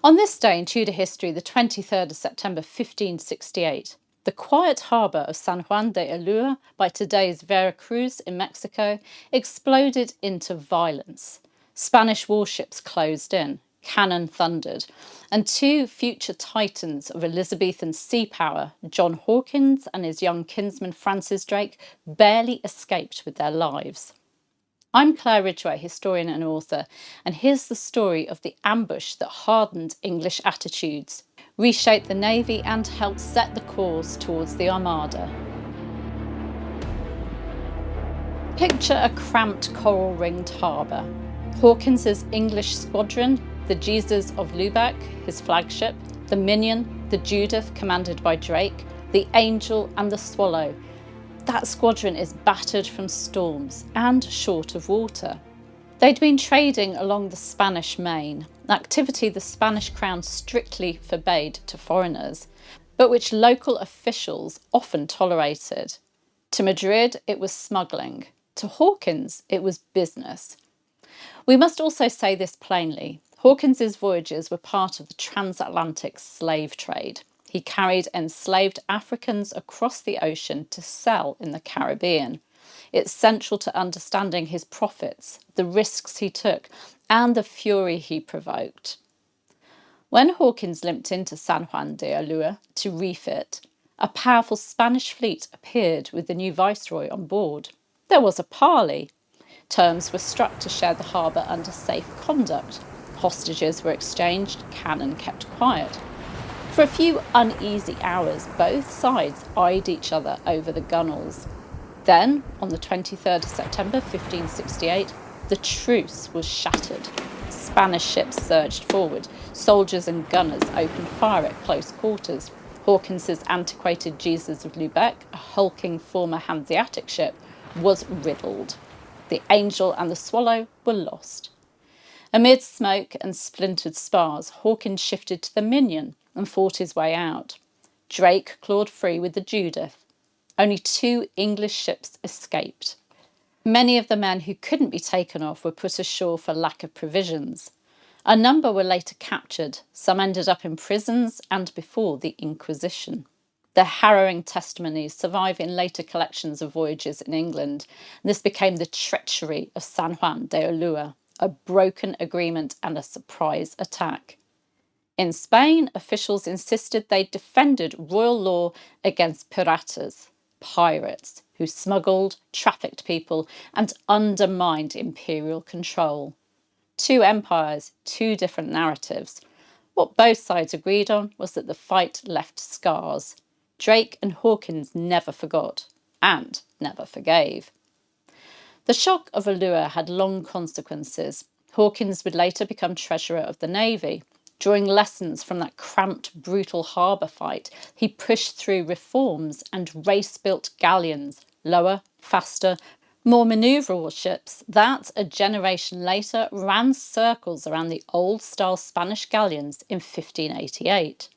On this day in Tudor history, the 23rd of September 1568, the quiet harbour of San Juan de Ulúa, by today's Veracruz in Mexico, exploded into violence. Spanish warships closed in, cannon thundered, and two future titans of Elizabethan sea power, John Hawkins and his young kinsman Francis Drake, barely escaped with their lives. I'm Claire Ridgway, historian and author, and here's the story of the ambush that hardened English attitudes, reshaped the Navy and helped set the course towards the Armada. Picture a cramped coral-ringed harbour. Hawkins's English squadron, the Jesus of Lübeck, his flagship, the Minion, the Judith, commanded by Drake, the Angel and the Swallow. That squadron is battered from storms and short of water. They'd been trading along the Spanish Main, activity the Spanish crown strictly forbade to foreigners, but which local officials often tolerated. To Madrid, it was smuggling. To Hawkins, it was business. We must also say this plainly. Hawkins's voyages were part of the transatlantic slave trade. He carried enslaved Africans across the ocean to sell in the Caribbean. It's central to understanding his profits, the risks he took, and the fury he provoked. When Hawkins limped into San Juan de Ulúa to refit, a powerful Spanish fleet appeared with the new viceroy on board. There was a parley. Terms were struck to share the harbour under safe conduct. Hostages were exchanged, cannon kept quiet. For a few uneasy hours, both sides eyed each other over the gunwales. Then, on the 23rd of September 1568, the truce was shattered. Spanish ships surged forward. Soldiers and gunners opened fire at close quarters. Hawkins's antiquated Jesus of Lübeck, a hulking former Hanseatic ship, was riddled. The Angel and the Swallow were lost. Amid smoke and splintered spars, Hawkins shifted to the Minion and fought his way out. Drake clawed free with the Judith. Only 2 English ships escaped. Many of the men who couldn't be taken off were put ashore for lack of provisions. A number were later captured. Some ended up in prisons and before the Inquisition. Their harrowing testimonies survive in later collections of voyages in England. This became the treachery of San Juan de Ulúa, a broken agreement and a surprise attack. In Spain, officials insisted they defended royal law against piratas, pirates, who smuggled, trafficked people and undermined imperial control. 2 empires, 2 different narratives. What both sides agreed on was that the fight left scars. Drake and Hawkins never forgot and never forgave. The shock of Ulúa had long consequences. Hawkins would later become Treasurer of the Navy. Drawing lessons from that cramped, brutal harbour fight, he pushed through reforms and race-built galleons, lower, faster, more manoeuvrable ships that, a generation later, ran circles around the old-style Spanish galleons in 1588.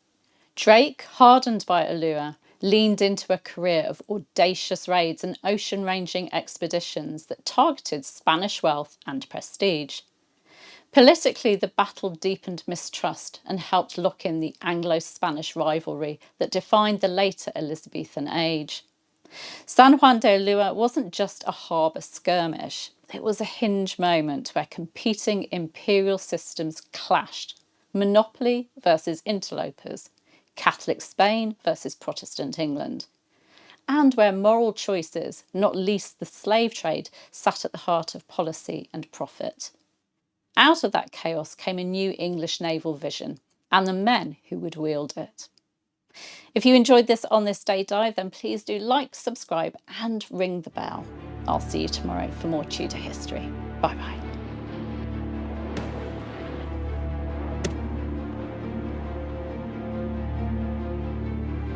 Drake, hardened by Ulúa, leaned into a career of audacious raids and ocean-ranging expeditions that targeted Spanish wealth and prestige. Politically, the battle deepened mistrust and helped lock in the Anglo-Spanish rivalry that defined the later Elizabethan age. San Juan de Ulúa wasn't just a harbour skirmish. It was a hinge moment where competing imperial systems clashed. Monopoly versus interlopers. Catholic Spain versus Protestant England. And where moral choices, not least the slave trade, sat at the heart of policy and profit. Out of that chaos came a new English naval vision and the men who would wield it. If you enjoyed this On This Day Dive, then please do like, subscribe and ring the bell. I'll see you tomorrow for more Tudor history. Bye bye.